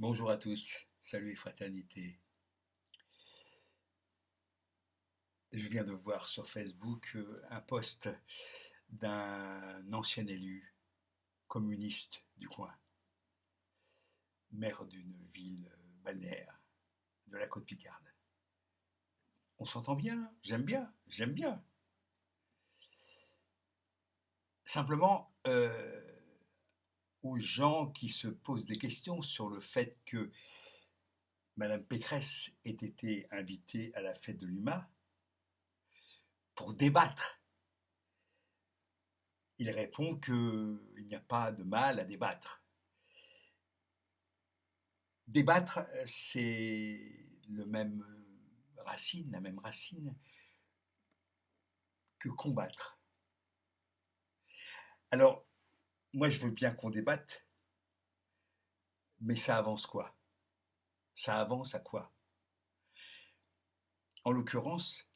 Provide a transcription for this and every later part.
Bonjour à tous, salut et fraternité. Je viens de voir sur Facebook un post d'un ancien élu communiste du coin, maire d'une ville balnéaire de la côte Picarde. On s'entend bien, j'aime bien, j'aime bien. Simplement, aux gens qui se posent des questions sur le fait que Madame Pécresse ait été invitée à la fête de l'UMA pour débattre. Il répond qu'il n'y a pas de mal à débattre. Débattre, c'est le même racine, la même racine que combattre. Alors, moi, je veux bien qu'on débatte, mais ça avance quoi? Ça avance à quoi? En l'occurrence,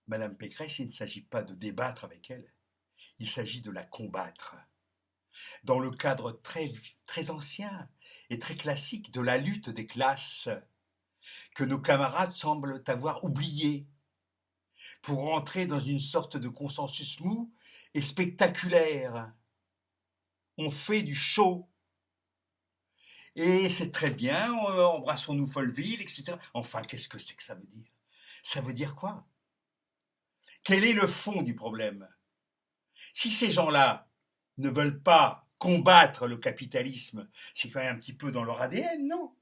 Madame Pécresse, il ne s'agit pas de débattre avec elle, il s'agit de la combattre. Dans le cadre très, très ancien et très classique de la lutte des classes, que nos camarades semblent avoir oublié, pour rentrer dans une sorte de consensus mou et spectaculaire. On fait du show. Et c'est très bien, embrassons-nous Folleville, etc. Enfin, qu'est-ce que c'est que ça veut dire? Ça veut dire quoi? Quel est le fond du problème? Si ces gens-là ne veulent pas combattre le capitalisme, c'est quand même un petit peu dans leur ADN, non?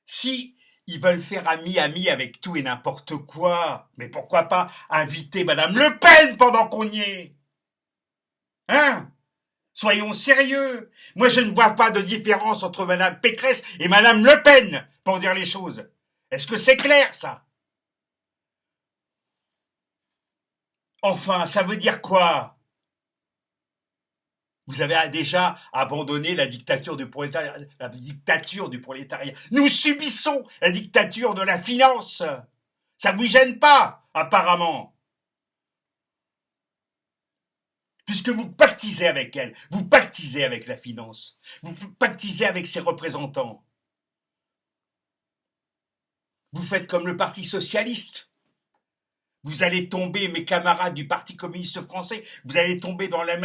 Si ils veulent faire ami-ami avec tout et n'importe quoi, mais pourquoi pas inviter Madame Le Pen pendant qu'on y est? Hein? Soyons sérieux. Moi, je ne vois pas de différence entre Madame Pécresse et Madame Le Pen, pour dire les choses. Est-ce que c'est clair, ça? Enfin, ça veut dire quoi? Vous avez déjà abandonné la dictature du prolétariat. La dictature du prolétariat. Nous subissons la dictature de la finance. Ça vous gêne pas, apparemment. Puisque vous pactisez avec elle, vous pactisez avec la finance, vous pactisez avec ses représentants. Vous faites comme le Parti socialiste. Vous allez tomber, mes camarades du Parti communiste français, vous allez tomber dans les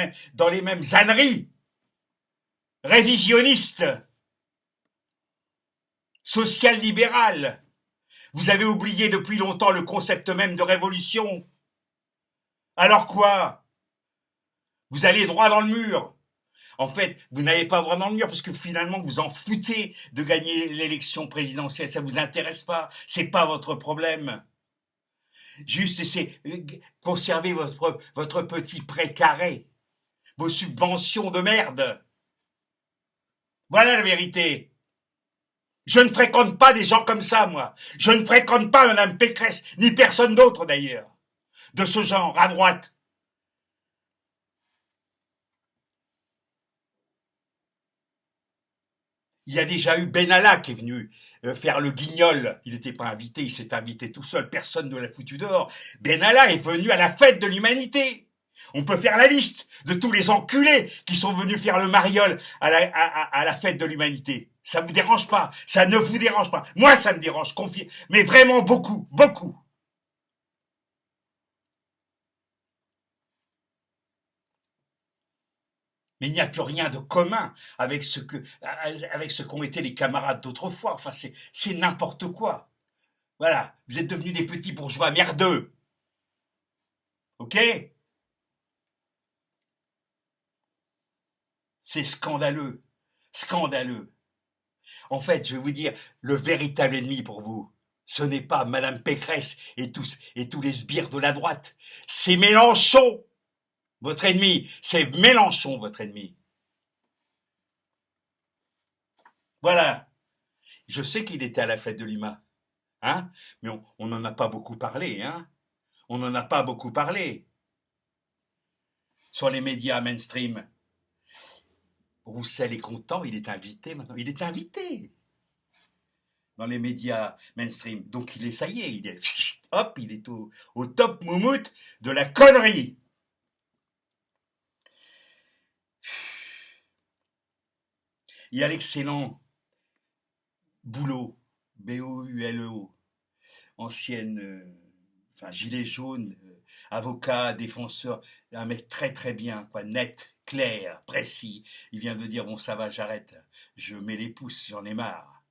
mêmes âneries révisionnistes, social-libérales. Vous avez oublié depuis longtemps le concept même de révolution. Alors quoi? Vous allez droit dans le mur. En fait, vous n'allez pas droit dans le mur parce que finalement vous en foutez de gagner l'élection présidentielle. Ça vous intéresse pas. C'est pas votre problème. Juste, c'est conserver votre petit pré carré, vos subventions de merde. Voilà la vérité. Je ne fréquente pas des gens comme ça, moi. Je ne fréquente pas Mme Pécresse, ni personne d'autre d'ailleurs, de ce genre, à droite. Il y a déjà eu Benalla qui est venu faire le guignol. Il n'était pas invité, il s'est invité tout seul. Personne ne l'a foutu dehors. Benalla est venu à la fête de l'humanité. On peut faire la liste de tous les enculés qui sont venus faire le mariole à la fête de l'humanité. Ça vous dérange pas? Ça ne vous dérange pas? Moi, ça me dérange, confiez. Mais vraiment beaucoup, beaucoup. Mais il n'y a plus rien de commun avec ce qu'ont été les camarades d'autrefois. Enfin, c'est n'importe quoi. Voilà, vous êtes devenus des petits bourgeois merdeux. Ok? C'est scandaleux. Scandaleux. En fait, je vais vous dire, le véritable ennemi pour vous, ce n'est pas Madame Pécresse et tous les sbires de la droite. C'est Mélenchon, votre ennemi. C'est Mélenchon, votre ennemi. Voilà. Je sais qu'il était à la fête de Lima. Hein? Mais on n'en a pas beaucoup parlé, hein? On n'en a pas beaucoup parlé sur les médias mainstream. Roussel est content, il est invité maintenant. Il est invité dans les médias mainstream. Donc ça y est, hop, il est au top moumoute de la connerie. Il y a l'excellent Boulot, Bouleo, ancienne, enfin gilet jaune, avocat, défenseur, un mec très très bien, quoi, net, clair, précis. Il vient de dire bon ça va, j'arrête, je mets les pouces, j'en ai marre.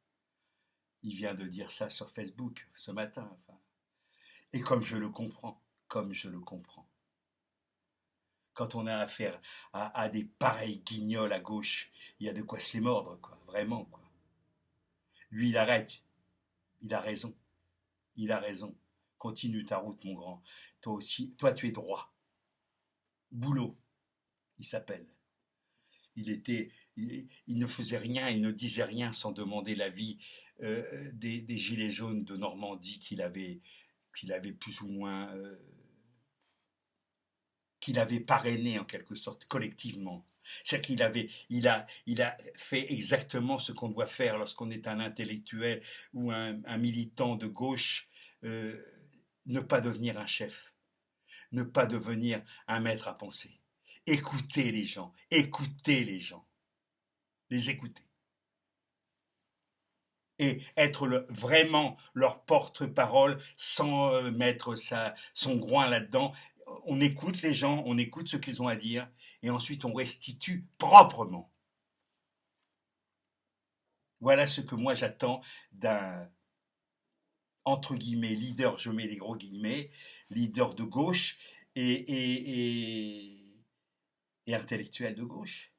Il vient de dire ça sur Facebook ce matin. Enfin. Et comme je le comprends, comme je le comprends. Quand on a affaire à des pareils guignols à gauche, il y a de quoi se les mordre, quoi, vraiment, quoi. Lui, il arrête, il a raison, il a raison. Continue ta route, mon grand. Toi aussi, toi, tu es droit. Boulot, il s'appelle. Il ne faisait rien, il ne disait rien sans demander l'avis des gilets jaunes de Normandie qu'il avait plus ou moins qu'il avait parrainé en quelque sorte collectivement. C'est-à-dire il a fait exactement ce qu'on doit faire lorsqu'on est un intellectuel ou un militant de gauche, euh, ne pas devenir un chef, ne pas devenir un maître à penser. Écouter les gens, les écouter. Et être vraiment leur porte-parole sans mettre son groin là-dedans. On écoute les gens, on écoute ce qu'ils ont à dire, et ensuite on restitue proprement. Voilà ce que moi j'attends d'un, entre guillemets, leader, je mets des gros guillemets, leader de gauche et intellectuel de gauche,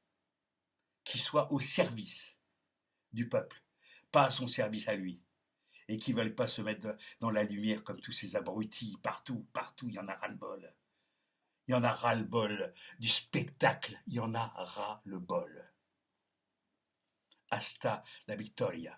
qui soit au service du peuple, pas à son service à lui. Et qui ne veulent pas se mettre dans la lumière comme tous ces abrutis, partout, partout, il y en a ras-le-bol. Il y en a ras-le-bol du spectacle, il y en a ras-le-bol. Hasta la victoria.